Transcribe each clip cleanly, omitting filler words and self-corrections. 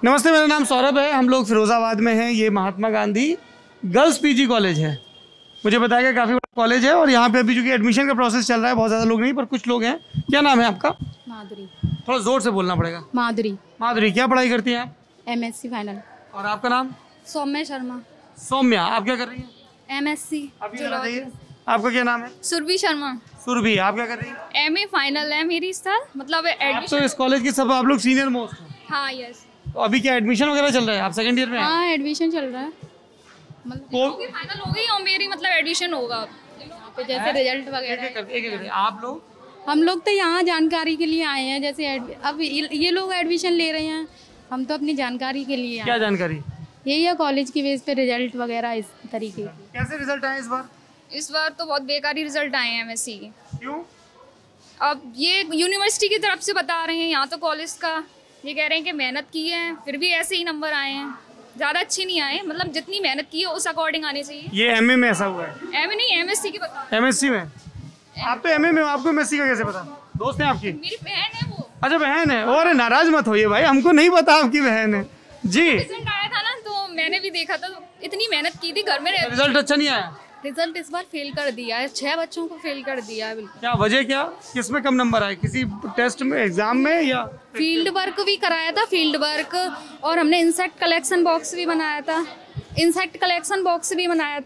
नमस्ते, मेरा नाम सौरभ है। हम लोग फिरोजाबाद में हैं। ये Mahatma Gandhi girls PG college है। मुझे बताया गया काफ़ी बड़ा कॉलेज है और यहाँ पे अभी चूँकि एडमिशन का प्रोसेस चल रहा है, बहुत ज़्यादा लोग नहीं पर कुछ लोग हैं। क्या नाम है आपका? माधुरी। थोड़ा ज़ोर से बोलना पड़ेगा। माधुरी। माधुरी, क्या पढ़ाई करती हैं आप? MSc final. और आपका नाम? सौम्या शर्मा। सौम्या, आप क्या कर रही हैं? MSc। आपका क्या नाम है? सुरभि शर्मा। सुरभि, आप क्या कर रही हैं? MA फाइनल है मेरी इस साल, मतलब आप तो एडमिशन। इस कॉलेज के सब आप लोग सीनियर मोस्ट हैं। हाँ यस। तो अभी क्या एडमिशन वगैरह चल रहा है? आप सेकंड ईयर में हैं? हाँ एडमिशन चल रहा है, मतलब फाइनल हो गई और मेरी मतलब एडमिशन होगा। पे जैसे रिजल्ट वगैरह। एक आप लोग? हम लोग तो यहाँ जानकारी के लिए आए हैं, जैसे अब ये लोग एडमिशन ले रहे हैं, हम तो अपनी जानकारी के लिए आए क्या हैं। जानकारी? यही है कॉलेज की बेस पे रिजल्ट वगैरह इस तरीके के। कैसे रिजल्ट आए इस बार? इस बार तो बहुत बेकारी रिजल्ट आए हैं MSc के। क्यों? अब ये यूनिवर्सिटी की तरफ से बता रहे हैं, यहाँ तो कॉलेज का ये कह रहे हैं कि मेहनत की है फिर भी ऐसे ही नंबर आए हैं। ज़्यादा अच्छे नहीं आए, मतलब जितनी मेहनत की है उस अकॉर्डिंग आने चाहिए। ये MA में ऐसा हुआ है? MA नहीं, MSc की बता रहे MSc में? आप तो MA में हो, आपको MSc का कैसे पता? दोस्त है आपकी? हैं। मेरी बहन है वो। अच्छा बहन है। और नाराज मत होइए भाई, हमको नहीं पता आपकी बहन है जी। रिजल्ट आया था ना तो मैंने भी देखा था, तो इतनी मेहनत की थी घर में रह। रिजल्ट अच्छा नहीं आया? रिजल्ट इस बार फेल कर दिया है, 6 बच्चों को फेल कर दिया है बिल्कुल। क्या वजह? क्या किसमें कम नंबर आए? किसी टेस्ट में, एग्जाम में, या फील्ड वर्क भी कराया था, फील्ड वर्क, और हमने इंसेक्ट कलेक्शन बॉक्स भी बनाया था,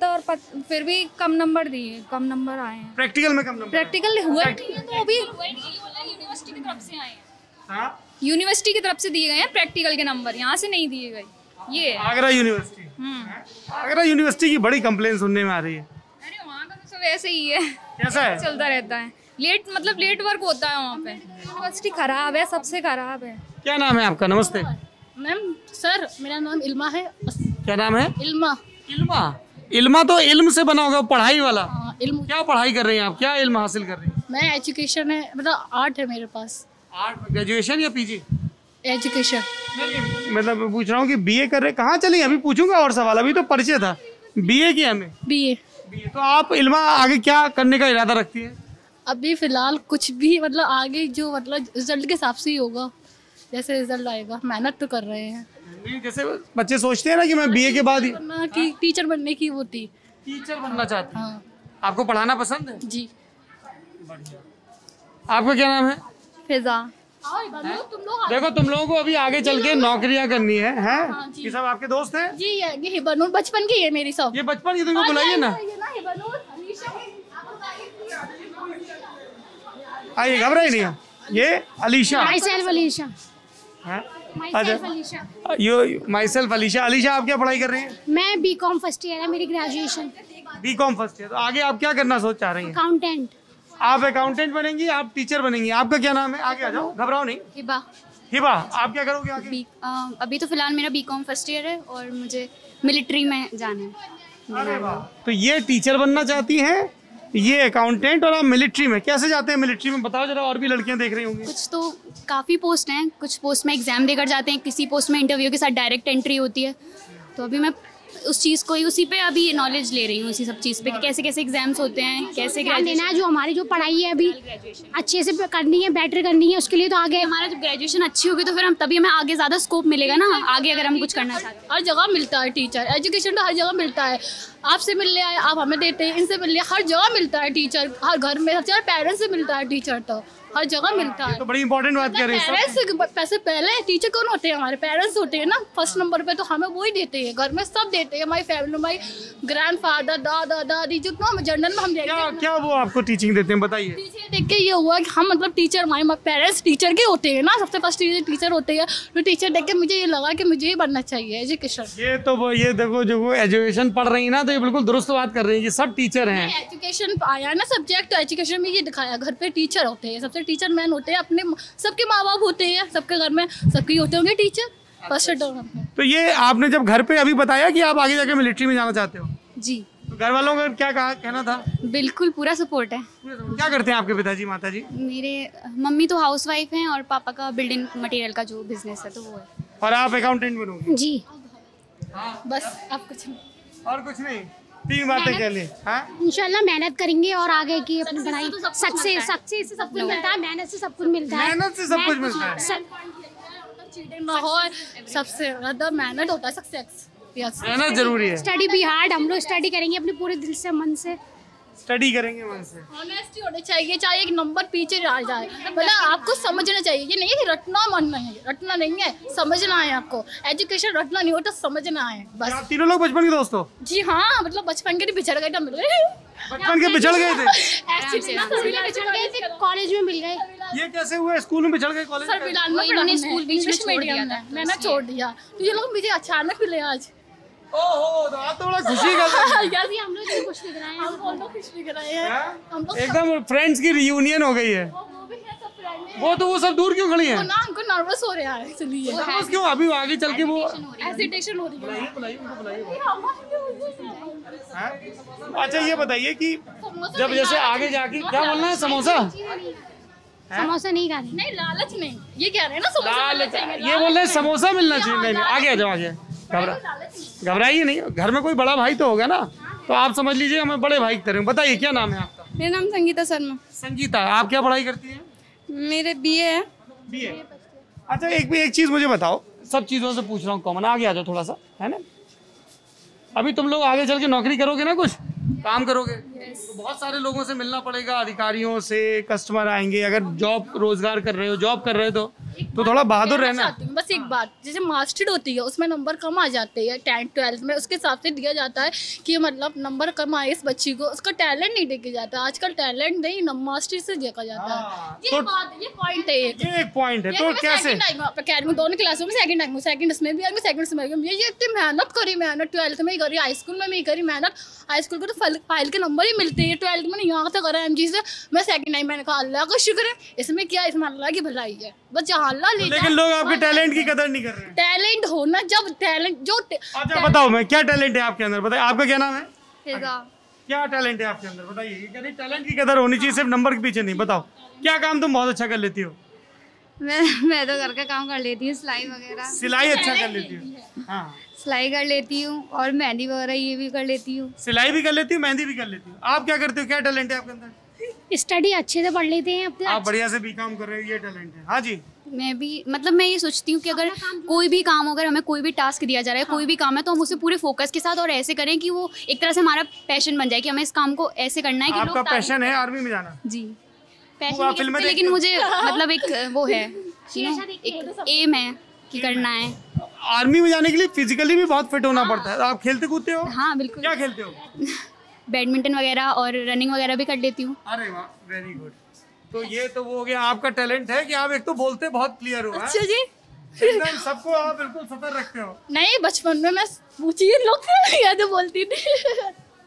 और फिर भी कम नंबर आए हैं। प्रैक्टिकल में कम नंबर? प्रैक्टिकल हुआ ही नहीं है तो अभी यूनिवर्सिटी की तरफ से आए हैं। हाँ? यूनिवर्सिटी की तरफ से दिए गए हैं प्रैक्टिकल के नंबर, यहाँ से नहीं दिए गए। ये है। आगरा यूनिवर्सिटी। आगरा यूनिवर्सिटी की बड़ी कंप्लेन सुनने में आ रही है। अरे वहाँ का तो सब ऐसे ही है, कैसा है? चलता रहता है। लेट वर्क होता है वहाँ पे। यूनिवर्सिटी खराब है, सबसे खराब है। क्या नाम है आपका? नमस्ते। मैम सर, मेरा नाम इल्मा है। क्या नाम है? इल्मा। इल्मा? इल्मा तो इल्म से बना होगा, पढ़ाई वाला। इल्म। क्या पढ़ाई कर रही हैं आप? क्या इल्म हासिल कर रही हैं? मैं एजुकेशन है, मतलब आर्ट है मेरे पास। आर्ट? ग्रेजुएशन या PG? एजुकेशन। मतलब मैं पूछ रहा हूँ कि BA कर रहे, कहाँ चली? अभी पूछूंगा और सवाल, अभी तो परिचय था। BA की MA? BA। तो आप इल्मा आगे क्या करने का इरादा रखती है? अभी फिलहाल कुछ भी, मतलब आगे जो मतलब रिजल्ट के हिसाब से ही होगा, जैसे रिजल्ट आएगा। मेहनत तो कर रहे हैं। नहीं, जैसे बच्चे सोचते हैं ना कि मैं BA के बाद ही वरना कि टीचर बनने की वो थी। टीचर बनना चाहती हैं। हाँ आपको पढ़ाना पसंद है? जी। आपका क्या नाम है? फिजा। तुम लोग। देखो तुम लोगों को अभी आगे चल के नौकरियां करनी है, हैं? ये सब आपके दोस्त हैं? जी ये बनूर बचपन की है मेरी सब। ये बचपन की, तुमको बुलाइए ना। आइए, घबराइए नहीं। ये अलीशा। माइसेल्फ अलीशा। हैं? माइसेल्फ अलीशा। यो माइसेल्फ अलीशा। अलीशा, आप क्या पढ़ाई कर रही हैं? मैं BCom फर्स्ट ईयर है मेरी ग्रेजुएशन। BCom first year. तो आगे आप क्या करना चाह रही हैं? अकाउंटेंट। आप अकाउंटेंट बनेंगी, आप टीचर बनेंगी। आपका क्या नाम है? आगे आ जाओ, घबराओ नहीं। हिबा। हिबा, आप क्या करोगे आगे? अभी तो फिलहाल मेरा BCom फर्स्ट ईयर है और मुझे मिलिट्री में जाना है। अरे वाह। तो ये टीचर बनना चाहती हैं, ये अकाउंटेंट, और आप मिलिट्री में। कैसे जाते हैं मिलिट्री में, बताओ जरा। और भी लड़कियां देख रही होंगी। कुछ तो काफ़ी पोस्ट हैं, कुछ पोस्ट में एग्ज़ाम देकर जाते हैं, किसी पोस्ट में इंटरव्यू के साथ डायरेक्ट एंट्री होती है। तो अभी मैं उस चीज़ को ही, उसी पे अभी नॉलेज ले रही हूँ, उसी सब चीज़ पे कि कैसे कैसे एग्जाम्स होते हैं, कैसे ध्यान देना है, जो हमारी जो पढ़ाई है अभी अच्छे से करनी है, बेटर करनी है, उसके लिए तो आगे हमारा जब ग्रेजुएशन अच्छी होगी तो फिर हम तभी हमें आगे ज़्यादा स्कोप मिलेगा ना, आगे अगर हम कुछ करना चाहते हैं। हर जगह मिलता है टीचर, एजुकेशन तो हर जगह मिलता है। आपसे मिलने आए, आप हमें देते हैं, इनसे मिलने, हर जगह मिलता है टीचर। हर घर में, हर पेरेंट्स से मिलता है टीचर, तो हर जगह मिलता है। तो बड़ी इंपॉर्टेंट बात कर रही है। पेरेंट्स पैसे पहले, टीचर कौन होते हैं? हमारे पेरेंट्स होते हैं ना फर्स्ट नंबर पे, तो हमें वही देते हैं। घर में सब देते हैं, हमारी फैमिली, हमारी ग्रैंडफादर, दादा दादी, जितना हम जनरल में हम देखते हैं। क्या वो आपको टीचिंग देते हैं, बताइए। टीचर देख के ये हुआ कि हम मतलब टीचर, हमारे पेरेंट्स टीचर के होते हैं ना, सबसे फर्स्ट टीचर होते हैं। तो टीचर देख के मुझे ये लगा कि मुझे ये बनना चाहिए, एजुकेशन। ये तो वो, ये देखो जो वो एजुकेशन पढ़ रही है ना, तो ये बिल्कुल दुरुस्त बात कर रही है। ये सब टीचर हैं। एजुकेशन आया ना सब्जेक्ट, तो एजुकेशन में ये दिखाया, घर पे टीचर होते हैं, सबसे टीचर मैन होते हैं, अपने सबके माँ बाप होते हैं, सबके घर में सबके होते होंगे टीचर फर्स्ट टर्म। तो ये आपने जब घर पे अभी बताया कि आप आगे जाके मिलिट्री में जाना चाहते हो, जी तो घर वालों का क्या कहना था? बिल्कुल पूरा सपोर्ट है। क्या करते हैं आपके पिताजी माताजी? मेरे मम्मी तो हाउसवाइफ हैं और पापा का बिल्डिंग मटेरियल का जो बिजनेस है तो वो है। और आप अकाउंटेंट बनोगे? जी। बस आप कुछ नहीं। और कुछ नहीं, 3 बातें कह ली। इंशाल्लाह मेहनत करेंगे और आगे की अपनी पढ़ाई, सक्सेस से सब कुछ मिलता है, मेहनत से सब कुछ मिलता है। मेहनत से सब कुछ मिलता है। चीटिंग ना हो, सबसे ज़्यादा मेहनत होता है सक्सेस। यस, मेहनत जरूरी है। स्टडी भी हार्ड, हम लोग स्टडी करेंगे अपने पूरे दिल से, मन से स्टडी करेंगे मन से। ऑनेस्टी होनी चाहिए, चाहे एक नंबर पीछे आ जाए, मतलब आपको समझना चाहिए। ये नहीं है कि रटना मन नहीं है, रटना नहीं है, समझना है आपको। एजुकेशन रटना नहीं होता, समझना है बस। आप तीनों लोग बचपन के दोस्त हो? जी हाँ, मतलब बचपन के बिछड़ गए, मिल गए, बचपन के बिछड़ गए थे? बिछड़ गए थे, कॉलेज में मिल गए। ये कैसे हुआ? स्कूल में बिछड़ गए, कॉलेज में? सर बिलाल में इन्होंने स्कूल स्कूल बीच में छोड़ दिया मीडियम था, में मैंने छोड़ दिया, तो ये लोग मुझे अचानक मिले आज। ओहो, तो आप तो बड़ा खुशी का अभी हम लोग कुछ दिख रहे हैं, हम दोनों खुश भी कराए हैं, हम लोग एकदम फ्रेंड्स की रियूनियन हो गई है। वो भी है, सब फ्रेंड है। वो तो वो सब दूर क्यों खड़ी हैं? ना हमको नर्वस हो रहा है, इसलिए बस क्यों? अभी आगे चल के वो हेजिटेशन हो रही है। बुलाइए, उनको बुलाइए। हैं? अच्छा ये बताइए कि जब जैसे आगे जाके क्या बोलना है, समोसा? समोसा नहीं खा रहे। नहीं, लालच नहीं, ये कह रहे हैं ना, समोसा मिलना चाहिए। ये बोल रहे हैं समोसा मिलना चाहिए। नहीं नहीं, आगे आ जाओ, आगे घबराइए नहीं, घर में कोई बड़ा भाई तो होगा ना, तो आप समझ लीजिए हमें बड़े भाई की तरह। बताइए क्या नाम है आपका? मेरा नाम संगीता शर्मा। संगीता, आप क्या पढ़ाई करती हैं? मेरे बीए है। बीए। अच्छा एक चीज मुझे बताओ, सब चीजों से पूछ रहा हूँ कॉमन, आगे आ जाओ थोड़ा सा, है ना? अभी तुम लोग आगे चल के नौकरी करोगे ना, कुछ काम करोगे, तो बहुत सारे लोगों से मिलना पड़ेगा, अधिकारियों से, कस्टमर आएंगे। अगर जॉब रोजगार कर रहे हो, जॉब कर रहे हो तो थोड़ा बहादुर रहना। चाहती हूँ बस एक बात, जैसे मास्टर्ड होती है उसमें नंबर कम आ जाते हैं 10th 12th में, उसके हिसाब से दिया जाता है कि मतलब नंबर कम आए इस बच्ची को, उसका टैलेंट नहीं देखा जाता। आजकल टैलेंट नहीं, मास्टर से देखा जाता है। ये बात, ये पॉइंट है, ये एक पॉइंट है। तो कैसे? कह रही हूँ दोनों क्लासों में सेकंड टाइम, सेकंड इसमें भी सेकंड इसमें भी, ये इतनी मेहनत करी, मेहनत 12th में ही करी, हाई स्कूल में भी करी मेहनत। हाई स्कूल को तो फाइल के नंबर ही मिलते हैं, 12th में यहाँ तक करा MG से, मैं सेकंड टाइम मैंने कहा अल्लाह का शुक्र है, इसमें क्या, इसमें अल्लाह की भलाई है, बस जहाँ अल्लाह ले लेकिन लोग आपके टैलेंट की कदर नहीं कर रहे हैं। टैलेंट होना, जब टैलेंट जो अच्छा बताओ, मैं क्या टैलेंट है आपके अंदर? बताइए, आपका क्या नाम है? क्या टैलेंट है आपके अंदर? बताइए। ये कह रही टैलेंट की कदर होनी चाहिए, सिर्फ नंबर के पीछे नहीं। बताओ क्या काम तुम बहुत अच्छा कर लेती हो? मैं तो घर का काम कर लेती हूँ, सिलाई वगैरह। सिलाई अच्छा कर लेती हो? हाँ, सिलाई कर लेती हूँ और मेहंदी वगैरह ये भी कर लेती हूँ। सिलाई भी कर लेती हूँ, मेहंदी भी कर लेती हूँ। आप क्या करते हो? क्या टैलेंट है आपके अंदर? स्टडी अच्छे से पढ़ लेते हैं अपने। आप बढ़िया से बीकॉम कर रहे हो, ये टैलेंट है। हाँ जी, मैं भी मतलब मैं ये सोचती हूँ कि अगर कोई भी काम, अगर हमें कोई भी टास्क दिया जा रहा है, कोई भी काम है, तो हम उसे पूरे फोकस के साथ और ऐसे करें कि वो एक तरह से हमारा पैशन बन जाए, कि हमें इस काम को ऐसे करना है कि आपका पैशन है आर्मी में जाना? जी, आप पैशन फिल्में नहीं, लेकिन मुझे मतलब एक वो है, एक एम है कि करना है। आर्मी में जाने के लिए फिजिकली भी बहुत फिट होना पड़ता है। आप खेलते कूदते हो? हाँ बिल्कुल, क्या खेलते हो? बैडमिंटन वगैरह और रनिंग वगैरह भी कर लेती हूँ। अरे वाह, वेरी गुड। तो ये तो वो हो गया आपका टैलेंट है कि आप एक तो बोलते बहुत क्लियर हो। अच्छा जी, एकदम सबको आप बिल्कुल सतर रखते हो। नहीं बचपन में मैं पूछी लोग ये तो बोलती थी।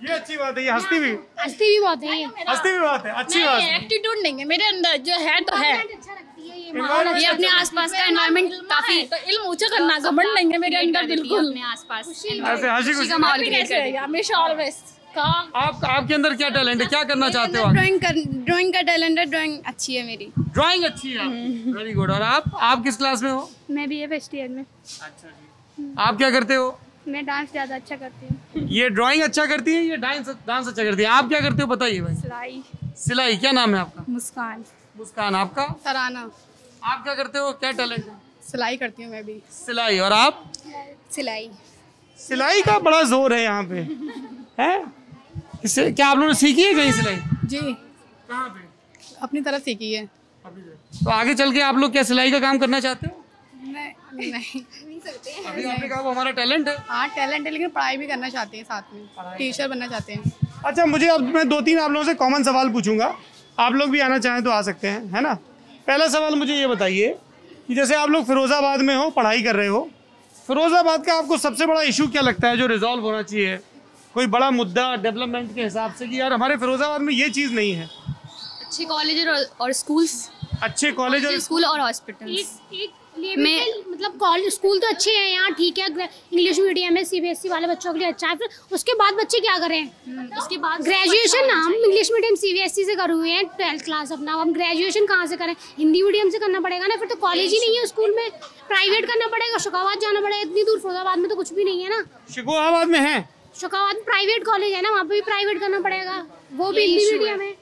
ये अच्छी बात है। ये हंसती भी बहुत है ये। हंसती भी बात है, अच्छी बात है। एटीट्यूड नहीं है मेरे अंदर, जो है तो है। अच्छा लगती है ये। ये अपने आसपास का एनवायरनमेंट काफी तो इल्म ऊंचा करना, घमंड नहीं है मेरे अंदर बिल्कुल। अपने आसपास ऐसे हंसी खुशी का माहौल क्रिएट कर है हमेशा ऑलवेज। आपके अंदर क्या टैलेंट है? क्या करना चाहते हो? ड्राइंग का टैलेंट है, ड्राइंग अच्छी है मेरी। ड्राइंग अच्छी है, वेरी गुड। और आप किस क्लास में हो? मैं भी फर्स्ट ईयर में। अच्छा जी। आप क्या करते हो? मैं डांस ज़्यादा अच्छा करती हूँ। ये ड्राइंग अच्छा करती है, ये डांस अच्छा करती है। आप क्या करते हो बताइए भाई? सिलाई। सिलाई। क्या नाम है आपका? मुस्कान। मुस्कान। आपका? तराना। आप क्या करते हो? क्या टैलेंट है? सिलाई करती हूँ मैं भी। सिलाई। और आप? सिलाई। सिलाई का बड़ा जोर है यहाँ पे, है? इससे क्या आप लोगों ने सीखी है कहीं सिलाई? जी, कहाँ पे? अपनी तरफ सीखी है। तो आगे चल के आप लोग क्या सिलाई का काम करना चाहते हो? नहीं अभी आपने कहा वो हमारा टैलेंट है। हाँ टैलेंट है, लेकिन पढ़ाई भी करना चाहते हैं, साथ में टीचर बनना चाहते हैं। अच्छा, मुझे अब मैं 2-3 आप लोगों से कॉमन सवाल पूछूंगा, आप लोग भी आना चाहें तो आ सकते हैं, है ना? पहला सवाल मुझे ये बताइए कि जैसे आप लोग फिरोज़ाबाद में हो, पढ़ाई कर रहे हो, फिरोज़ाबाद का आपको सबसे बड़ा इशू क्या लगता है जो रिजॉल्व होना चाहिए? कोई बड़ा मुद्दा डेवलपमेंट के हिसाब से कि यार हमारे फिरोज़ाबाद में ये चीज़ नहीं है? अच्छे कॉलेज और स्कूल्स, अच्छे कॉलेज और स्कूल और हॉस्पिटल्स। मतलब कॉलेज स्कूल तो अच्छे हैं यहाँ, ठीक है, इंग्लिश मीडियम है, CBSE वाले बच्चों के लिए अच्छा है। फिर उसके बाद बच्चे क्या करें? उसके बाद ग्रेजुएशन हम इंग्लिश मीडियम CBSE से करे हुए हैं 12th क्लास अपना, हम ग्रेजुएशन कहाँ से करें? हिंदी मीडियम से करना पड़ेगा ना, फिर तो कॉलेज ही नहीं है, स्कूल में प्राइवेट करना पड़ेगा, शुकाबाद जाना पड़ेगा, इतनी दूर। फिरोजाबाद में तो कुछ भी नहीं है ना। शिकोहाबाद में है, शुकाबाद में प्राइवेट कॉलेज है ना, वहाँ पे भी प्राइवेट करना पड़ेगा, वो भी हिंदी मीडियम है।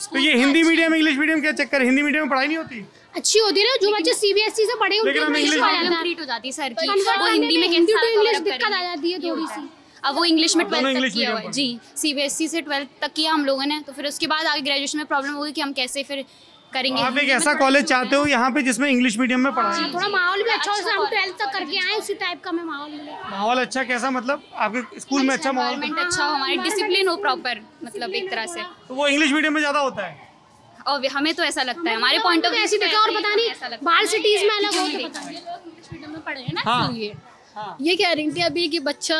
तो ये हिंदी मीडियम इंग्लिश मीडियम क्या चक्कर है? हिंदी मीडियम में पढ़ाई नहीं होती? अच्छी होती है ना, जो बच्चे सीबीएसई से पढ़े लेकिन हम उनके इंग्लिश कंप्लीट हो जाती है सर की, कन्वर्ट वो हिंदी में हिंदी कैसे टू इंग्लिश सारा दिक्कत आ करेंगे? जाती है थोड़ी सी। अब वो इंग्लिश में अब दोनों 12th इंग्लिश तक किया हुआ मीडियम है जी, सीबीएसई से 12th तक किया हम लोगों ने, तो फिर उसके बाद आगे ग्रेजुएशन में प्रॉब्लम होगी कि हम कैसे फिर करेंगे। आप एक ऐसा कॉलेज चाहते हो यहाँ पे जिसमें इंग्लिश मीडियम में पढ़ाई? थोड़ा माहौल भी अच्छा हो, जैसे हम 12th तक करके आए उसी टाइप का हमें माहौल मिले। माहौल अच्छा कैसा, मतलब आपके स्कूल में अच्छा माहौल? एनवायरनमेंट अच्छा हो, हमारी डिसिप्लिन हो प्रॉपर, मतलब एक तरह से। तो वो इंग्लिश मीडियम में ज्यादा होता है? और हमें तो ऐसा लगता है, हमारे पॉइंट ऑफ व्यू ऐसी दिक्कत, और पता नहीं बाहर सिटीज में अलग हो तो पता नहीं। इंग्लिश मीडियम में पढ़े हैं ना, हाँ। इसलिए ये कह रही थी अभी कि बच्चा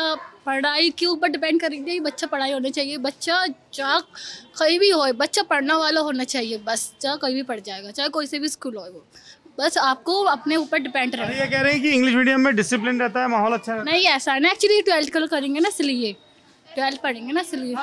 पढ़ाई के ऊपर डिपेंड कर रही थी, बच्चा पढ़ाई होना चाहिए, बच्चा चाहे कहीं भी हो, बच्चा पढ़ने वाला होना चाहिए, बस चाहे कहीं भी पढ़ जाएगा, चाहे कोई से भी स्कूल हो वो, बस आपको अपने ऊपर डिपेंड रहना। ये कह रहे हैं कि इंग्लिश मीडियम में डिसिप्लिन रहता है, माहौल अच्छा रहता है। नहीं ऐसा है ना, एक्चुअली 12th करेंगे ना इसलिए, 12th पढ़ेंगे ना इसलिए।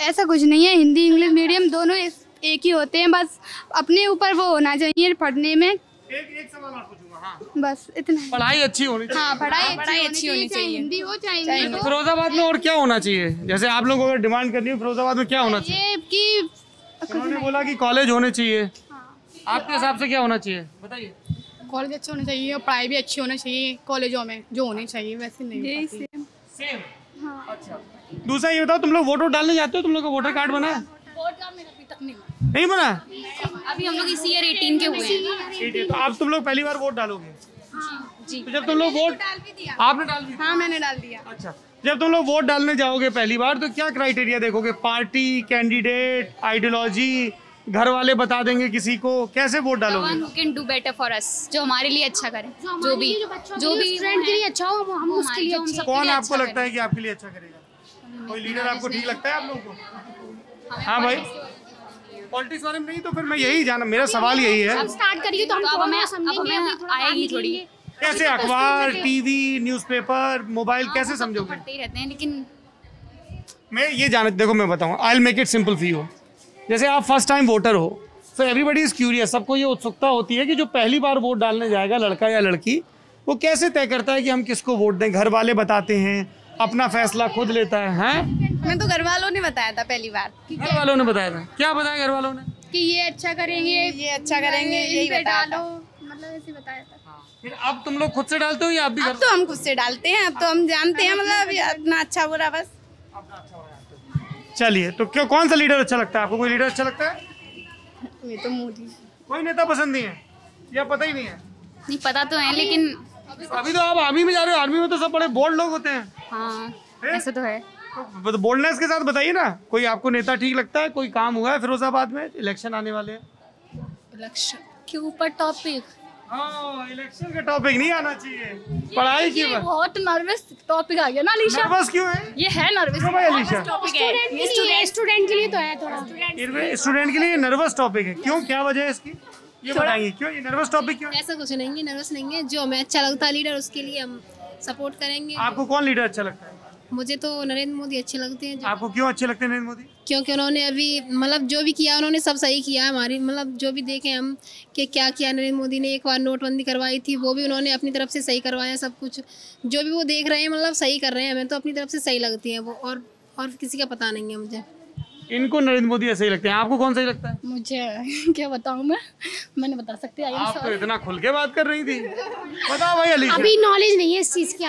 ऐसा कुछ नहीं है, हिंदी इंग्लिश मीडियम दोनों एक ही होते हैं, बस अपने ऊपर वो होना चाहिए पढ़ने में। एक सवाल और पूछूंगा, हाँ। बस इतना। पढ़ाई अच्छी होनी चाहिए। हाँ, पढ़ाई अच्छी होनी चाहिए, हिंदी हो चाहे इंग्लिश हो। फिरोजाबाद में और क्या होना चाहिए? जैसे आप लोगों को अगर डिमांड करनी है फिरोजाबाद में क्या होना चाहिए? ये कि उन्होंने बोला कि कॉलेज होने चाहिए, आपके हिसाब से क्या होना चाहिए बताइए? कॉलेज अच्छे होने चाहिए और पढ़ाई भी अच्छी होनी चाहिए कॉलेजों में जो होनी चाहिए, वैसे नहीं। सेम। अच्छा, दूसरा ये बताओ, तुम लोग वोट डालने जाते हो? तुम लोग का वोटर कार्ड बना है? वोट का मेरा अभी तक नहीं नहीं बना? अभी हम लोग इस ईयर 18 के हुए हैं। ठीक है, तो आप तुम लोग पहली बार वोट डालोगे? जी। तो जब तुम लोग वोट आपने डाल दिया? हाँ मैंने डाल दिया। अच्छा, जब तुम लोग वोट डालने जाओगे पहली बार तो क्या क्राइटेरिया देखोगे? पार्टी, कैंडिडेट, आइडियोलॉजी, घर वाले बता देंगे किसी को? कैसे वोट डालोगे? Who can do better for us, जो हमारे लिए अच्छा करे, जो भी स्टूडेंट के लिए अच्छा हो, हम उसके लिए अच्छे। कौन आपको लगता है कि आपके लिए अच्छा करेगा? कोई लीडर आपको ठीक लगता है आप लोगों को? हाँ भाई, पॉलिटिक्स बारे में नहीं तो फिर मैं यही जाना, मेरा सवाल यही है। हम स्टार्ट करिए तो हम अब थोड़ा हमें समझेंगे, अभी थोड़ा आएगी थोड़ी, कैसे अखबार, टीवी, न्यूज़पेपर, मोबाइल कैसे समझोगे? पढ़ते ही रहते हैं, लेकिन मैं ये जान, देखो मैं बताऊँ, I will make it simple for you. जैसे आप फर्स्ट टाइम वोटर हो, सो एवरीबडी इज क्यूरियस, सबको ये उत्सुकता होती है कि जो पहली बार वोट डालने जाएगा लड़का या लड़की, वो कैसे तय करता है कि हम किसको वोट दें? घर वाले बताते हैं, अपना फैसला खुद लेता है? हैं? मैं तो घर वालों ने बताया था पहली बार घर वालों ने बताया था? क्या बताया घर वालों ने? कि ये अच्छा करेंगे, ये अच्छा करेंगे, यही डालो, मतलब ऐसे बताया था। फिर अब तुम लोग खुद से डालते हो या आप भी अब तो हम खुद से डालते हैं, अब तो हम जानते हैं, मतलब अपना अच्छा बुरा बस। चलिए, तो क्यों, कौन सा लीडर अच्छा लगता है आपको? कोई लीडर अच्छा लगता है? ये तो मोदी। कोई नेता पसंद नहीं है या पता ही नहीं है? नहीं पता तो है, लेकिन अभी तो आप आर्मी में जा रहे हो, आर्मी में तो सब बड़े बोल्ड लोग होते हैं। हाँ ऐसा तो है। तो बोल्डनेस के साथ बताइए ना, कोई आपको नेता ठीक लगता है? कोई काम हुआ है फिरोजाबाद में? इलेक्शन आने वाले हैं। इलेक्शन के ऊपर टॉपिक, हाँ, इलेक्शन का टॉपिक नहीं आना चाहिए, पढ़ाई की बात। बहुत नर्वस टॉपिक आ गया ना अलीशा, नर्वस क्यों है? ये है नर्वस क्यों भाई अलीशा? स्टूडेंट के लिए तो है थोड़ा। स्टूडेंट के लिए नर्वस टॉपिक है, क्यों, क्या वजह है इसकी, ये बताएंगे क्यों ये नर्वस टॉपिक क्यों? ऐसा कुछ नहीं है, नर्वस नहीं है, जो हमें अच्छा लगता है लीडर उसके लिए हम सपोर्ट करेंगे। आपको कौन लीडर अच्छा लगता है? मुझे तो नरेंद्र मोदी अच्छे लगते हैं, आपको क्यों अच्छे लगते हैं नरेंद्र मोदी? क्योंकि उन्होंने अभी मतलब जो भी किया उन्होंने सब सही किया है। हमारी मतलब जो भी देखें हम कि क्या किया नरेंद्र मोदी ने, एक बार नोटबंदी करवाई थी, वो भी उन्होंने अपनी तरफ से सही करवाया। सब कुछ जो भी वो देख रहे हैं मतलब सही कर रहे हैं, हमें तो अपनी तरफ से सही लगती है वो, और किसी का पता नहीं है मुझे। इनको नरेंद्र मोदी ऐसे ही लगते हैं, आपको कौन सही लगता है? मुझे क्या बताऊं मैं नहीं बता सकती। आप तो इतना खुल के बात कर रही थी, बताओ भाई अलीशा। अभी नॉलेज नहीं है इस चीज की,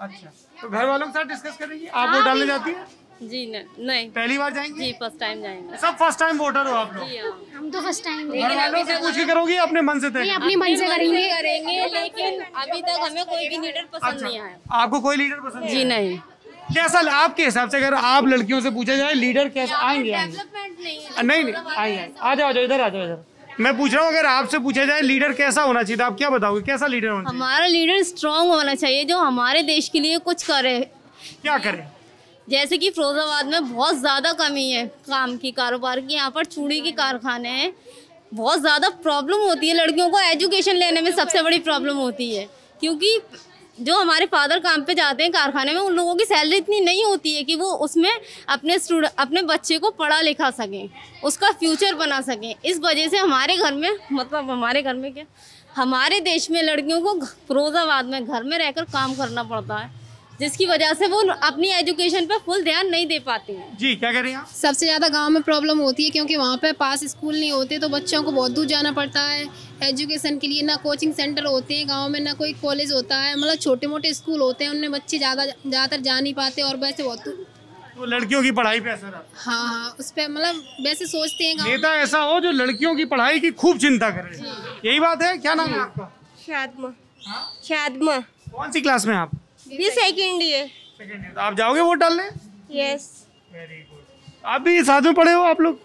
अच्छा, तो घर वालों के साथ डिस्कस करेंगे। आप वोट डालने जाती है? जी नहीं, पहली बार जाएंगे? जी फर्स्ट टाइम जाएंगे। सब फर्स्ट टाइम वोटर हो आप लोग? हम तो फर्स्ट टाइम घर वालों से पूछ के करोगी, अपने मन से तय? अपने मन से करेंगे। लेकिन अभी तक हमें कोई भी लीडर पसंद नहीं आया। आपको कोई लीडर पसंद जी नहीं। कैसा आपके हिसाब से, अगर आप लड़कियों से पूछा जाए लीडर कैसा आएंगे? नहीं आएंगे, आ जाओ इधर, आ जाओ इधर। मैं पूछ रहा हूँ, अगर आपसे पूछा जाए लीडर कैसा होना चाहिए, तो आप क्या बताओगे? कैसा लीडर होना चाहिए? हमारा लीडर स्ट्रांग होना चाहिए, जो हमारे देश के लिए कुछ करे। क्या करे? जैसे कि फिरोजाबाद में बहुत ज़्यादा कमी है काम की, कारोबार की। यहाँ पर चूड़ी के कारखाने हैं, बहुत ज़्यादा प्रॉब्लम होती है लड़कियों को एजुकेशन लेने में, सबसे बड़ी प्रॉब्लम होती है। क्योंकि जो हमारे फादर काम पे जाते हैं कारखाने में, उन लोगों की सैलरी इतनी नहीं होती है कि वो उसमें अपने बच्चे को पढ़ा लिखा सकें, उसका फ्यूचर बना सकें। इस वजह से हमारे घर में, मतलब हमारे घर में क्या, हमारे देश में लड़कियों को फिरोजाबाद में घर में रहकर काम करना पड़ता है। जिसकी वजह से वो अपनी एजुकेशन पे फुल ध्यान नहीं दे पाते हैं। जी क्या कह रही हैं आप? सबसे ज़्यादा गांव में प्रॉब्लम होती है क्योंकि वहाँ पे पास स्कूल नहीं होते, तो बच्चों को बहुत दूर जाना पड़ता है एजुकेशन के लिए। ना कोचिंग सेंटर होते हैं गांव में, ना कोई कॉलेज होता है, मतलब छोटे मोटे स्कूल होते हैं, उनमें बच्चे ज़्यादातर जा नहीं पाते और वैसे बहुत तो लड़कियों की पढ़ाई पे असर आता है। हाँ, उस पर मतलब वैसे सोचते हैं गाँव नेता ऐसा हो जो लड़कियों की पढ़ाई की खूब चिंता करे, यही बात है। क्या नाम है आपका? शादमा। कौन सी क्लास में आप? ये सेकंड ईयर। तो आप जाओगे वोट डालने? यस। Very good. आप भी साथ में पढ़े हो आप लोग?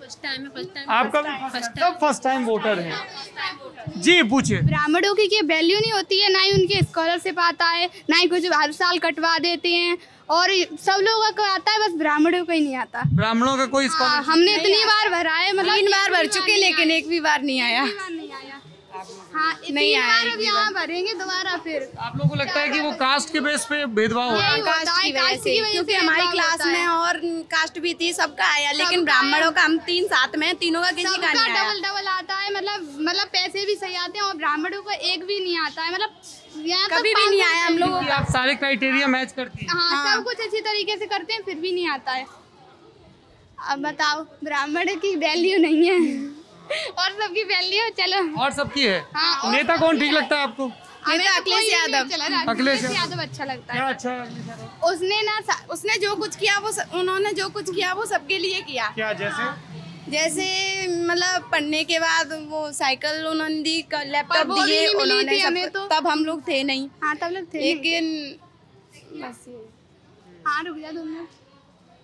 फर्स्ट टाइम आपका भी फर्स्ट टाइम वोटर है। जी पूछिए। ब्राह्मणों की वैल्यू नहीं होती है, ना ही उनके स्कॉलरशिप आता है, ना ही कुछ हर साल कटवा देते हैं, और सब लोगों को आता है, बस ब्राह्मणों को ही नहीं आता। ब्राह्मणों का कोई स्कॉलरशिप? हमने इतनी बार भरा है, मतलब 3 बार भर चुके, लेकिन एक भी बार नहीं आया। हाँ, नहीं आया, 3 बार अब यहाँ भरेंगे दोबारा फिर। आप लोगों को लगता है कि वो कास्ट के बेस पे भेदभाव हो रहा है? कास्ट की वजह से, क्योंकि हमारी क्लास में और कास्ट भी थी, सबका आया, लेकिन ब्राह्मणों का हम 3 साथ में, तीनों का किसी का नहीं आया। डबल आता है, मतलब पैसे भी सही आते हैं, और ब्राह्मणों को एक भी नहीं आता है, मतलब यहाँ कभी भी नहीं आया हम लोग। आप सारे क्राइटेरिया मैच करती हैं? हाँ, सब कुछ अच्छी तरीके से करते हैं, फिर भी नहीं आता है। अब बताओ, ब्राह्मण की वैल्यू नहीं है और सबकी वैल्यू है। चलो, और सबकी है। हाँ, नेता कौन ठीक लगता है आपको? नेता अखिलेश यादव। अखिलेश यादव अच्छा लगता क्या है। अच्छा? उसने जो कुछ किया वो उन्होंने जो कुछ किया वो सबके लिए किया। क्या जैसे? जैसे मतलब पढ़ने के बाद वो साइकिल उन्होंने दी, लैपटॉप वो भी दिए नहीं मिली उन्होंने थी हमें सब, तो। तब हम लोग थे नहीं। हाँ, तब लोग थे। लेकिन बस हाँ, रुक जा 2 मिनट।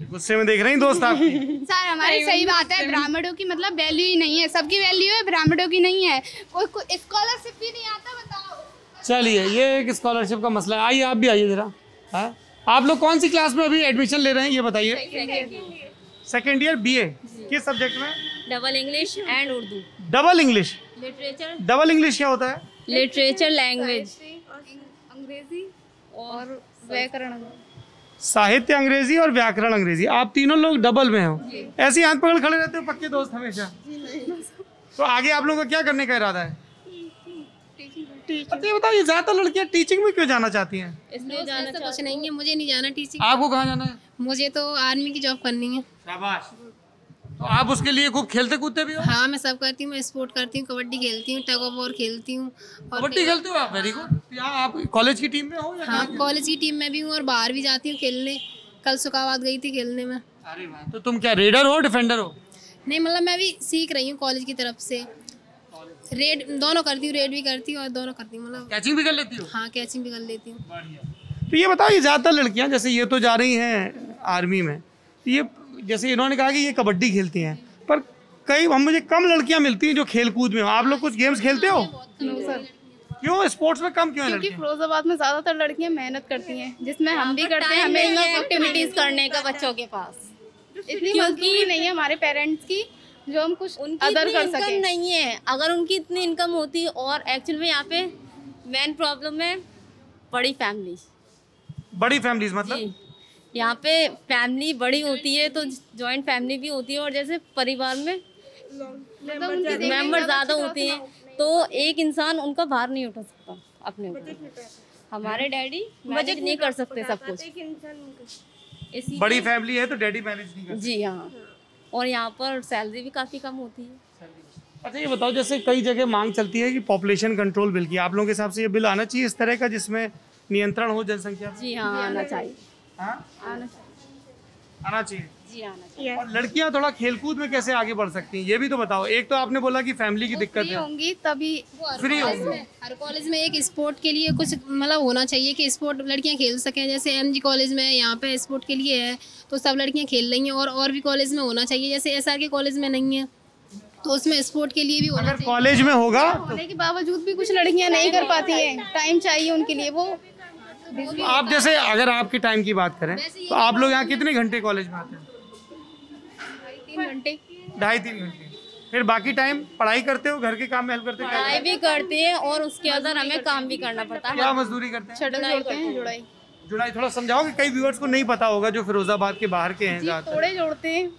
गुस्से में देख रही दोस्त आप? सर, हमारी सही बात है, ब्राह्मणों की मतलब वैल्यू ही नहीं है, सबकी वैल्यू है, ब्राह्मणों की नहीं है। कोई स्कॉलरशिप भी नहीं आता, बताओ। चलिए, ये एक स्कॉलरशिप का मसला है। आइए आप भी आइए जरा। हाँ, आप लोग कौन सी क्लास में अभी एडमिशन ले रहे हैं ये बताइए? Second year BA। किस सब्जेक्ट में? Double English and Urdu. Double English? Literature. Double English क्या होता है? लिटरेचर लैंग्वेज, अंग्रेजी और व्याकरण। साहित्य अंग्रेजी और व्याकरण अंग्रेजी। आप तीनों लोग डबल में हो, ऐसे हाथ पकड़ खड़े रहते हो पक्के दोस्त हमेशा। तो आगे आप लोगों का क्या करने का इरादा है? अच्छा, ये बताइए, ज्यादातर लड़कियां टीचिंग में क्यों जाना चाहती हैं? इसलिए जाना ऐसा कुछ नहीं है, मुझे नहीं जाना टीचिंग। आपको कहाँ जाना है? मुझे तो आर्मी की जॉब करनी है। शाबाश। तो आप उसके लिए खूब खेलते कूदते भी हो? हाँ, मैं सब करती हूँ, मैं स्पोर्ट करती हूँ, कबड्डी खेलती हूँ, टग ऑफ वॉर खेलती हूँ। कबड्डी खेलते हो आप? Very good. यहाँ आप कॉलेज की टीम में हो या? हाँ, कॉलेज की टीम में भी हूँ और बाहर भी जाती हूँ खेलने। कल सुखाबाद गई थी खेलने में। अरे वाह। तो तुम क्या रेडर हो डिफेंडर हो? नहीं, मतलब मैं भी सीख रही हूँ कॉलेज की तरफ से। रेड दोनों करती हूँ, रेड भी करती हूँ और दोनों करती हूँ, मतलब कैचिंग भी कर लेती हो? हाँ, कैचिंग भी कर लेती हूँ। तो ये बताओ, ये ज्यादातर लड़कियां जैसे ये तो जा रही हैं आर्मी में, ये जैसे इन्होंने कहा कि ये कबड्डी खेलती हैं, पर कई मुझे कम लड़कियां मिलती हैं जो खेल कूद में हो। आप लोग कुछ गेम्स खेलते हो? सर, क्यों स्पोर्ट्स में कम क्यों है क्योंकि लड़कियां? फिरोजाबाद में ज्यादातर लड़कियां मेहनत करती हैं, जिसमें हम भी करते हैं। हमें एक्टिविटीज करने का बच्चों के पास इतनी मजबूरी नहीं है हमारे पेरेंट्स की जो हम कुछ उनकी अदर कर इनकम सकें। नहीं है। अगर उनकी इतनी इनकम होती, और एक्चुअल में यहाँ पे मेन प्रॉब्लम है बड़ी फैमिली। बड़ी फैमिलीज मतलब? जी, यहाँ पे फैमिली बड़ी होती है तो जॉइंट फैमिली भी होती है, और जैसे परिवार में मेंबर ज़्यादा होते हैं तो एक इंसान उनका भार नहीं उठा सकता अपने ऊपर। हमारे डैडी मैनेज नहीं कर सकते सब कुछ। बड़ी फैमिली है तो डैडी मैनेज नहीं कर। जी हाँ, और यहाँ पर सैलरी भी काफ़ी कम होती है। अच्छा, ये बताओ, जैसे कई जगह मांग चलती है कि पॉपुलेशन कंट्रोल बिल की, आप लोगों के हिसाब से ये बिल आना चाहिए इस तरह का जिसमें नियंत्रण हो जनसंख्या? जी हाँ, आना चाहिए। हाँ, आना चाहिए। जी, आना चाहिए। और लड़कियां थोड़ा खेलकूद में कैसे आगे बढ़ सकती हैं ये भी तो बताओ। एक तो आपने बोला कि फैमिली की दिक्कत है, होंगी तभी फ्री होंगी। हर कॉलेज में एक स्पोर्ट के लिए कुछ मतलब होना चाहिए कि स्पोर्ट लड़कियां खेल सकें। जैसे MG कॉलेज में यहाँ पे स्पोर्ट के लिए है तो सब लड़कियां खेल रही हैं, और भी कॉलेज में होना चाहिए। जैसे SRK कॉलेज में नहीं है तो उसमें स्पोर्ट के लिए भी होना अगर कॉलेज में होगा होने के बावजूद भी कुछ लड़कियां नहीं कर पाती हैं, टाइम चाहिए उनके लिए। वो तो आप जैसे अगर आपके टाइम की बात करें तो आप लोग यहाँ कितने घंटे कॉलेज में आते हैं? 3 घंटे। 2.5-3 घंटे। फिर बाकी टाइम पढ़ाई करते हो, घर के काम में हेल्प करते हो? पढ़ाई भी करते हैं और उसके अंदर हमें काम भी करना पड़ता है। क्या मजदूरी करते हैं? शटल जोड़ते हैं, जुड़ाई। जुड़ाई थोड़ा समझाओगे, कई व्यूअर्स को नहीं पता होगा जो फिरोजाबाद के बाहर के हैं ज्यादातर। तोड़े जोड़ते हैं,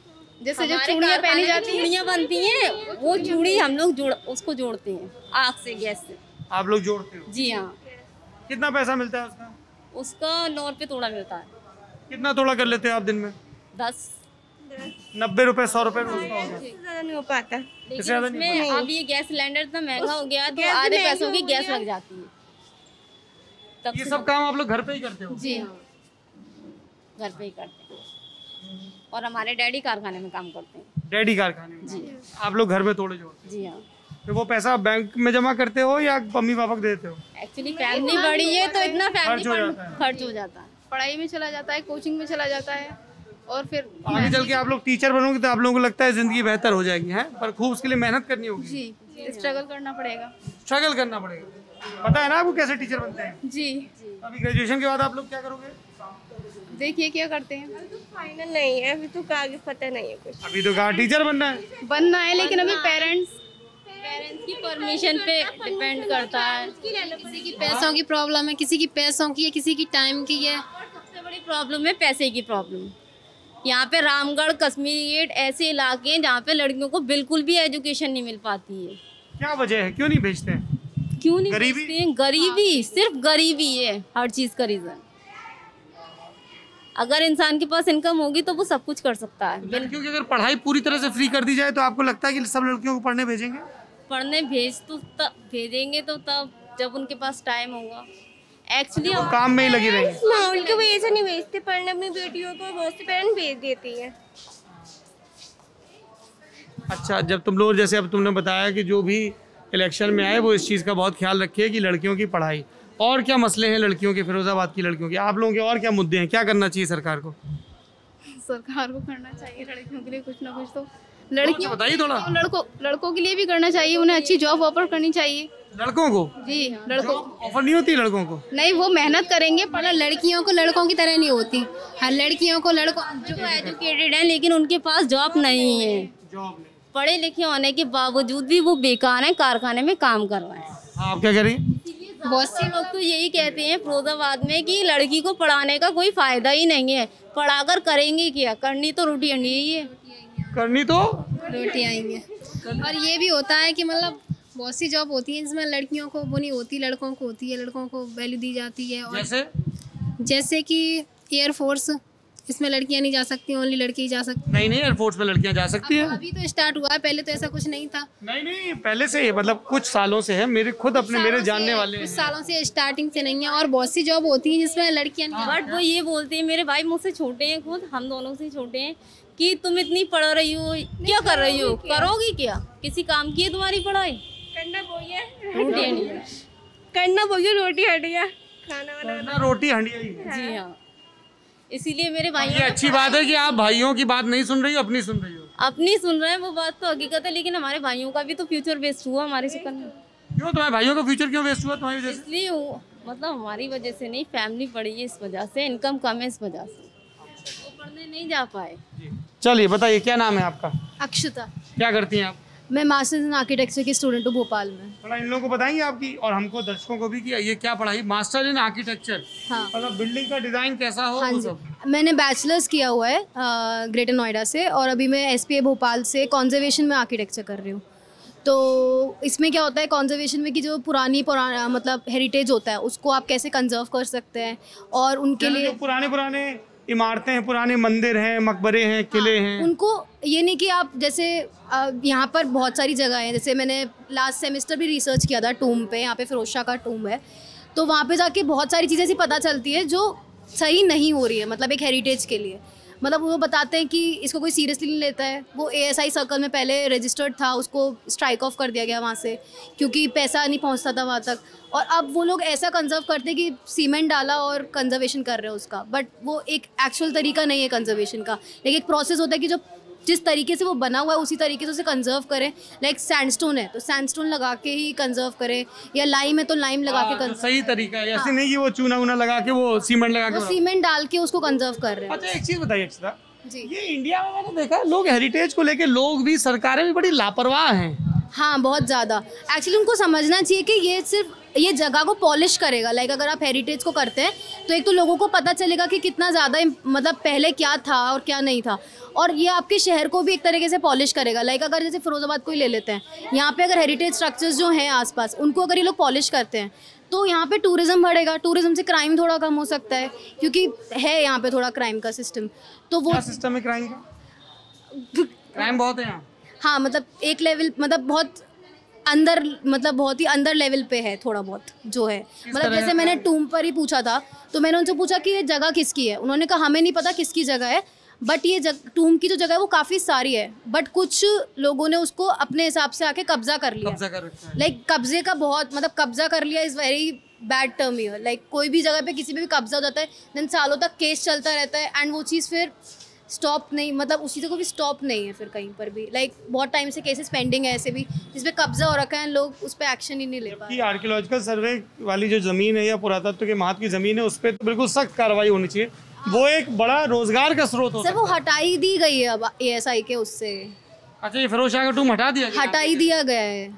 जैसे जो हमारे चूड़ियाँ पहनी जाती हैं, चूड़ियाँ बनती हैं, वो चूड़ी हम लोग उसको जोड़ते हैं आग से, गैस से। आप लोग जोड़ते हो? जी हाँ। कितना पैसा मिलता है उसका? उसका 9 रुपये थोड़ा मिलता है। कितना थोड़ा कर लेते हो आप दिन में? 10। 90 रुपए 100 रुपए रोज का हो गया। ज़्यादा नहीं हो पाता। लेकिन इसमें अब ये गैस सिलेंडर इतना महंगा हो गया तो आधे पैसों की गैस लग जाती है। ये सब काम आप लोग घर पे ही करते हो? जी हाँ, घर पे ही करते हैं। और हमारे डैडी कारखाने में काम करते हैं। डैडी कारखाने में? जी। आप लोग घर में थोड़े जोड़ते? जी हाँ। तो वो पैसा बैंक में जमा करते हो या मम्मी पापा को देते हो? एक्चुअली फैमिली बड़ी है तो इतना खर्च हो जाता है। खर्च हो जाता है। पढ़ाई में चला जाता है, कोचिंग में चला जाता है, और फिर आगे चल के आप लोग टीचर बनोगे तो आप लोगों को लगता है जिंदगी बेहतर हो जाएगी, है? पर खूब उसके लिए मेहनत करनी होगी। जी स्ट्रगल करना पड़ेगा। स्ट्रगल करना पड़ेगा। पता है ना आपको कैसे टीचर बनते हैं? जी। अभी ग्रेजुएशन के बाद आप लोग क्या करोगे? देखिए क्या करते हैं। फाइनल नहीं है अभी, तो आगे पता नहीं है कुछ। अभी तो कहा टीचर बनना है, लेकिन अभी पेरेंट्स की परमिशन पे डिपेंड करता है। किसी की पैसों की प्रॉब्लम है, किसी की पैसों की है, किसी की टाइम की है। सबसे बड़ी प्रॉब्लम है पैसे की प्रॉब्लम। यहाँ पे रामगढ़, कश्मीरी गेट ऐसे इलाके हैं जहाँ पे लड़कियों को बिल्कुल भी एजुकेशन नहीं मिल पाती है। क्या वजह है, क्यों नहीं भेजते हैं? क्यों नहीं गरीबी? भेजते हैं? गरीबी, सिर्फ गरीबी है हर चीज का रीजन। अगर इंसान के पास इनकम होगी तो वो सब कुछ कर सकता है। लड़कियों की अगर पढ़ाई पूरी तरह से फ्री कर दी जाए तो आपको लगता है कि सब लड़कियों को पढ़ने भेजेंगे? पढ़ने भेजेंगे तो तब जब उनके पास टाइम होगा। एक्चुअली वो काम में ही लगी रहेंगी। माहौल की वजह से नहीं भेजते पढ़ने अपनी बेटियों को, बहुत से पेरेंट्स भेज देती है। अच्छा, जब तुम लोग जैसे अब तुमने बताया कि जो भी इलेक्शन में आए वो इस चीज़ का बहुत ख्याल रखे कि लड़कियों की पढ़ाई, और क्या मसले हैं लड़कियों के, फिरोजाबाद की लड़कियों के, आप लोगों के और क्या मुद्दे हैं, क्या करना चाहिए सरकार को? सरकार को करना चाहिए लड़कियों के लिए कुछ ना कुछ। तो लड़कियों बताइए थोड़ा। लड़कों के लिए भी करना चाहिए, उन्हें अच्छी जॉब ऑफर करनी चाहिए। लड़कों को? जी, लड़कों ऑफर नहीं होती लड़कों को? नहीं, वो मेहनत करेंगे। पर लड़कियों को लड़कों की तरह नहीं होती। हर लड़कियों को लड़कों जो एजुकेटेड हैं लेकिन उनके पास जॉब नहीं है। जॉब नहीं। पढ़े लिखे होने के बावजूद भी वो बेकार हैं, कारखाने में काम कर रहे हैं। आप क्या कह रही हैं? बहुत से लोग तो यही कहते हैं फिरोजाबाद में कि लड़की को पढ़ाने का कोई फायदा ही नहीं है, पढ़ाकर करेंगे क्या, करनी तो रोटी अंडी ही है। करनी तो रोटी आएंगे। और ये भी होता है कि मतलब बहुत सी जॉब होती है जिसमें लड़कियों को वो नहीं होती, लड़कों को होती है, लड़कों को वैल्यू दी जाती है। और जैसे कि एयरफोर्स, इसमें लड़कियां नहीं जा सकती, ओनली लड़के ही जा सकते। नहीं, एयरफोर्स में लड़कियां जा सकती हैं। अभी तो स्टार्ट हुआ है, पहले तो ऐसा कुछ नहीं था। नहीं, पहले से ही, मतलब कुछ सालों से है। मेरे खुद अपने मेरे जानने वाले कुछ सालों से, स्टार्टिंग से नहीं है। और बहुत सी जॉब होती है जिसमें लड़कियां नहीं। बट वो ये बोलते हैं, मेरे भाई मुझसे छोटे हैं, खुद हम दोनों से छोटे हैं, कि तुम इतनी पढ़ रही हो, क्या कर रही हो, करोगी क्या, किसी काम की है तुम्हारी पढ़ाई? करना बोलिए रोटी हंडिया, करना बोलिए रोटी हंडिया, खाना बनाना रोटी हंडिया ही। जी हाँ, इसीलिए मेरे भाई। ये अच्छी बात है कि आप भाइयों की बात नहीं सुन रही हो, अपनी सुन रही हो। अपनी सुन रहे हैं, वो बात तो हकीकत है, लेकिन हमारे भाइयों का भी तो फ्यूचर वेस्ट हुआ हमारे चक्कर में। क्यों तुम्हारे भाइयों का फ्यूचर क्यों वेस्ट हुआ तुम्हारी वजह से? इसलिए मतलब हमारी वजह से नहीं, फैमिली पड़ी है इस वजह से, इनकम कम है इस वजह से, वो पढ़ने नहीं जा पाए। चलिए बताइए, क्या नाम है आपका? अक्षता। क्या करती हैं आप? मैं मास्टर्स इन आर्किटेक्चर की स्टूडेंट हूँ भोपाल में। थोड़ा इन लोगों को बताएंगे आपकी और हमको दर्शकों को भी कि ये क्या पढ़ाई, मास्टर इन आर्किटेक्चर? हाँ, मतलब बिल्डिंग का डिजाइन कैसा हो? हाँ वो जी, सब। मैंने बैचलर्स किया हुआ है ग्रेटर नोएडा से, और अभी मैं SPA भोपाल से कॉन्जर्वेशन में आर्किटेक्चर कर रही हूँ। तो इसमें क्या होता है कॉन्जर्वेशन में कि जो पुराना मतलब हेरिटेज होता है उसको आप कैसे कंजर्व कर सकते हैं, और उनके लिए पुराने इमारतें हैं, पुराने मंदिर हैं, मकबरे हैं, किले हैं, उनको ये नहीं कि आप जैसे यहाँ पर बहुत सारी जगह हैं, जैसे मैंने लास्ट सेमेस्टर भी रिसर्च किया था टूम पे, यहाँ पे फिरोज शाह का टूम है, तो वहाँ पे जाके बहुत सारी चीज़ें ऐसी पता चलती है जो सही नहीं हो रही है, मतलब एक हेरिटेज के लिए। मतलब वो बताते हैं कि इसको कोई सीरियसली नहीं लेता है। वो ASI सर्कल में पहले रजिस्टर्ड था, उसको स्ट्राइक ऑफ कर दिया गया वहाँ से क्योंकि पैसा नहीं पहुँचता था वहाँ तक, और अब वो लोग ऐसा कंजर्व करते हैं कि सीमेंट डाला और कंजर्वेशन कर रहे हैं उसका, बट वो एक एक्चुअल तरीका नहीं है कंजर्वेशन का। लेकिन एक प्रोसेस होता है कि जो जिस तरीके से वो बना हुआ है उसी तरीके से उसे कंजर्व करें। लाइक सैंडस्टोन है तो सैंडस्टोन लगा के ही कंजर्व करें, या लाइम है तो लाइम लगा के कंजर्व। सही तरीका है, ऐसे नहीं कि वो चूना वूना लगा के वो सीमेंट लगा के, वो सीमेंट डाल के उसको कंजर्व कर रहे हैं। अच्छा, एक चीज बताइए अक्षता जी, ये इंडिया में मैंने देखा लोग हेरिटेज को लेके, लोग भी, सरकारें भी बड़ी लापरवाह हैं। हाँ बहुत ज़्यादा। एक्चुअली उनको समझना चाहिए कि ये सिर्फ ये जगह को पॉलिश करेगा। लाइक अगर आप हेरिटेज को करते हैं तो एक तो लोगों को पता चलेगा कि कितना ज़्यादा मतलब पहले क्या था और क्या नहीं था, और ये आपके शहर को भी एक तरीके से पॉलिश करेगा। लाइक अगर जैसे फिरोज़ाबाद को ही ले लेते हैं, यहाँ पे अगर हेरिटेज स्ट्रक्चर्स जो हैं आसपास उनको अगर ये लोग पॉलिश करते हैं तो यहाँ पे टूरिज्म बढ़ेगा, टूरिज्म से क्राइम थोड़ा कम हो सकता है, क्योंकि है यहाँ पे थोड़ा क्राइम का सिस्टम। तो वो सिस्टम है क्राइम का? क्राइम बहुत है यहाँ। हाँ, मतलब एक लेवल, मतलब बहुत अंदर, मतलब बहुत ही अंदर लेवल पे है थोड़ा बहुत जो है। मतलब जैसे मैंने टूम पर ही पूछा था, तो मैंने उनसे पूछा कि ये जगह किसकी है, उन्होंने कहा हमें नहीं पता किसकी जगह है, बट ये टूम की जो जगह है वो काफ़ी सारी है, बट कुछ लोगों ने उसको अपने हिसाब से आके कब्जा कर लिया। लाइक कब्जे का बहुत, मतलब कब्जा कर लिया is very bad term here. Like कोई भी जगह पे किसी पे भी कब्जा हो जाता है, देन सालों तक केस चलता रहता है, एंड वो चीज़ फिर स्टॉप नहीं, मतलब उसी से को भी स्टॉप नहीं है फिर कहीं पर भी। लाइक बहुत टाइम से केसेस पेंडिंग है ऐसे भी जिस पे कब्जा हो रखा है, लोग उस पर एक्शन ही नहीं ले पा रहे। आर्कियोलॉजिकल सर्वे वाली जो ज़मीन है या पुरातत्व के महत्व की ज़मीन है उस पर तो बिल्कुल सख्त कार्रवाई होनी चाहिए। वो एक बड़ा रोजगार का स्रोत होता है। सर वो हटाई दी गई है अब ASI के उससे। अच्छा, ये फिरोज शाह का टूम हटा दिया गया? हटाई दिया गया है।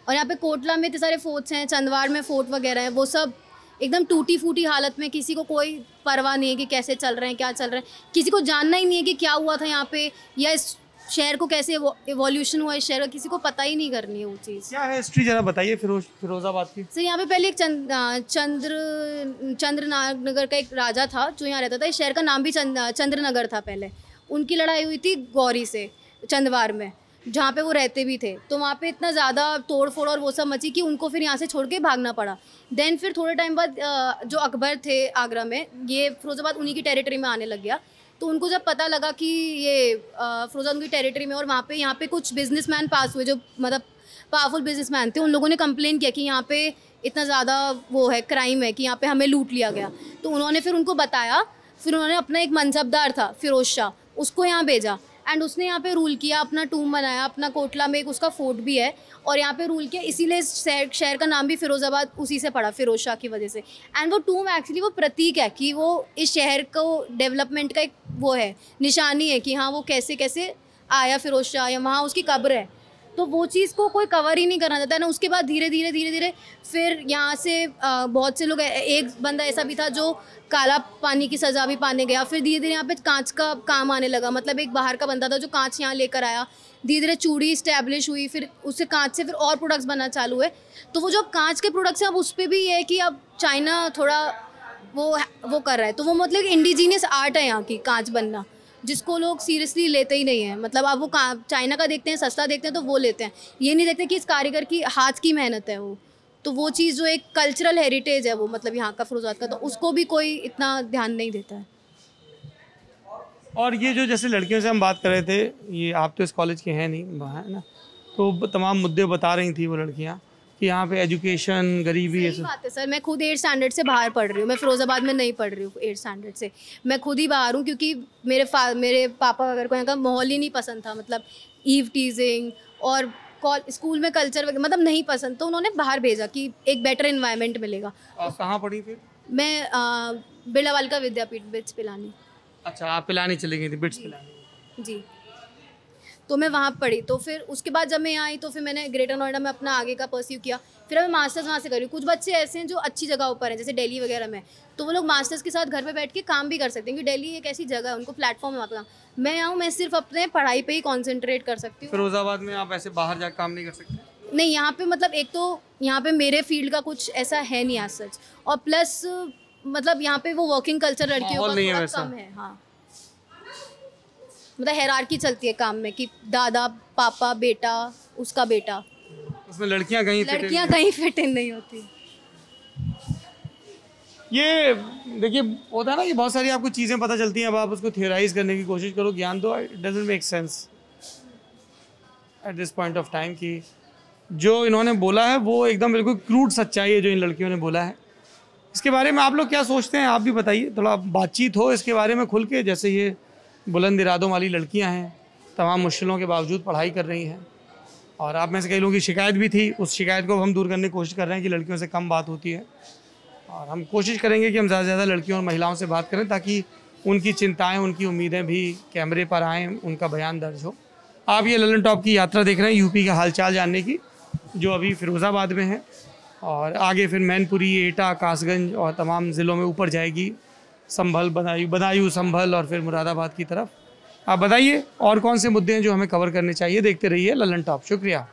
और यहाँ पे कोटला में इतने सारे फोर्ट्स हैं, चंदवाड़ में फोर्ट वगैरह हैं, वो सब एकदम टूटी फूटी हालत में, किसी को कोई परवाह नहीं है कि कैसे चल रहे हैं, क्या चल रहे हैं, किसी को जानना ही नहीं है कि क्या हुआ था यहाँ पे, या इस शहर को कैसे इवोल्यूशन हुआ इस शहर का, किसी को पता ही नहीं करनी है वो चीज़। क्या है हिस्ट्री जरा बताइए फिरोजाबाद की। सर यहाँ पे पहले एक चंद्रनगर का एक राजा था जो यहाँ रहता था। इस शहर का नाम भी चंद्रनगर था पहले। उनकी लड़ाई हुई थी गौरी से चंदवार में, जहाँ पे वो रहते भी थे। तो वहाँ पे इतना ज़्यादा तोड़ फोड़ और वो सब मची कि उनको फिर यहाँ से छोड़ के भागना पड़ा। देन फिर थोड़े टाइम बाद जो अकबर थे आगरा में, ये फिरोजाबाद उन्हीं की टेरिटरी में आने लग गया। तो उनको जब पता लगा कि ये फिरोजाबाद उनकी टेरिटरी में, और वहाँ पे यहाँ पे कुछ बिजनेसमैन पास हुए जो मतलब पावरफुल बिजनेसमैन थे, उन लोगों ने कंप्लेन किया कि यहाँ पे इतना ज़्यादा वो है क्राइम है कि यहाँ पे हमें लूट लिया गया। तो उन्होंने फिर उनको बताया, फिर उन्होंने अपना एक मनसबदार था फिरोज शाह, उसको यहाँ भेजा, एंड उसने यहाँ पे रूल किया, अपना टूम बनाया, अपना कोटला में एक उसका फोर्ट भी है, और यहाँ पे रूल किया। इसीलिए शहर का नाम भी फिरोजाबाद उसी से पड़ा, फिरोज शाह की वजह से। एंड वो टूम एक्चुअली वो प्रतीक है कि वो इस शहर को डेवलपमेंट का एक वो है, निशानी है कि हाँ वो कैसे कैसे आया फिरोज शाह, या वहाँ उसकी कब्र है। तो वो चीज़ को कोई कवर ही नहीं करना चाहता है ना। उसके बाद धीरे धीरे फिर यहाँ से बहुत से लोग, एक बंदा ऐसा भी था जो काला पानी की सज़ा भी पाने गया। फिर धीरे धीरे यहाँ पे कांच का काम आने लगा, मतलब एक बाहर का बंदा था जो कांच यहाँ लेकर आया। धीरे धीरे चूड़ी इस्टेब्लिश हुई, फिर उससे कांच से फिर और प्रोडक्ट्स बनना चालू हुए। तो वो जो कांच के प्रोडक्ट्स हैं अब उस पर भी ये है कि अब चाइना थोड़ा वो कर रहा है। तो वो मतलब इंडिजीनियस आर्ट है यहाँ की कांच बनना, जिसको लोग सीरियसली लेते ही नहीं हैं। मतलब अब वो चाइना का देखते हैं, सस्ता देखते हैं तो वो लेते हैं, ये नहीं देखते कि इस कारीगर की हाथ की मेहनत है वो। तो वो चीज़ जो एक कल्चरल हेरिटेज है वो, मतलब यहाँ का फिरोजाबाद का, तो उसको भी कोई इतना ध्यान नहीं देता है। और ये जो जैसे लड़कियों से हम बात कर रहे थे, ये आप तो इस कॉलेज के हैं नहीं, है ना, तो तमाम मुद्दे बता रही थी वो लड़कियाँ कि यहाँ पे एजुकेशन, गरीबी, ये सब बात है सर। मैं खुद 8th स्टैंडर्ड से बाहर पढ़ रही हूँ, मैं फिरोजाबाद में नहीं पढ़ रही हूँ 8th स्टैंडर्ड से। मैं खुद ही बाहर हूँ क्योंकि मेरे पापा अगर को यहाँ का माहौल ही नहीं पसंद था, मतलब ईव टीजिंग और स्कूल में कल्चर वगैरह मतलब नहीं पसंद, तो उन्होंने बाहर भेजा कि एक बेटर इन्वायरमेंट मिलेगा। और कहाँ पढ़ी फिर? मैं बिरलावाल का विद्यापीठ, बिट्स पिलानी। अच्छा, आप पिलानी चली गई थी, बिट्स पिलानी जी। तो मैं वहाँ पढ़ी। तो फिर उसके बाद जब मैं यहाँ आई तो फिर मैंने ग्रेटर नोएडा में अपना आगे का परस्यू किया। फिर मैं मास्टर्स वहाँ से करी। कुछ बच्चे ऐसे हैं जो अच्छी जगहों पर हैं, जैसे दिल्ली वगैरह में, तो वो लोग मास्टर्स के साथ घर पे बैठ के काम भी कर सकते हैं, क्योंकि दिल्ली एक ऐसी जगह है, उनको प्लेटफॉर्म है वहाँ पर। मैं आऊँ, मैं सिर्फ अपने पढ़ाई पर ही कॉन्सेंट्रेट कर सकती हूँ। फिरोजाबाद में आप ऐसे बाहर जाकर काम नहीं कर सकते? नहीं, यहाँ पे मतलब एक तो यहाँ पे मेरे फील्ड का कुछ ऐसा है नहीं आज सच, और प्लस मतलब यहाँ पे वो वर्किंग कल्चर लड़कियों का थोड़ा कम है। हाँ, मतलब हायरार्की चलती है काम में कि दादा, पापा, बेटा, उसका बेटा। उसमें लड़कियां कहीं फिट इन नहीं होती। ये देखिए होता है ना कि बहुत सारी आपको चीज़ें पता चलती हैं, अब आप उसको थियराइज करने की कोशिश करो, ज्ञान दो, it doesn't make sense at this point of time कि जो इन्होंने बोला है वो एकदम बिल्कुल क्रूड सच्चाई है जो इन लड़कियों ने बोला है। इसके बारे में आप लोग क्या सोचते हैं, आप भी बताइए, थोड़ा बातचीत हो इसके बारे में खुल के। जैसे ये बुलंद इरादों वाली लड़कियां हैं, तमाम मुश्किलों के बावजूद पढ़ाई कर रही हैं, और आप में से कई लोगों की शिकायत भी थी, उस शिकायत को हम दूर करने की कोशिश कर रहे हैं कि लड़कियों से कम बात होती है, और हम कोशिश करेंगे कि हम ज़्यादा से ज़्यादा लड़कियों और महिलाओं से बात करें ताकि उनकी चिंताएं, उनकी उम्मीदें भी कैमरे पर आएँ, उनका बयान दर्ज हो। आप ये ललन टॉप की यात्रा देख रहे हैं यूपी का हालचाल जानने की, जो अभी फिरोज़ाबाद में है। और आगे फिर मैनपुरी, एटा, कासगंज और तमाम ज़िलों में ऊपर जाएगी, संभल, बदायूं, संभल और फिर मुरादाबाद की तरफ। आप बताइए और कौन से मुद्दे हैं जो हमें कवर करने चाहिए। देखते रहिए ललन टॉप। शुक्रिया।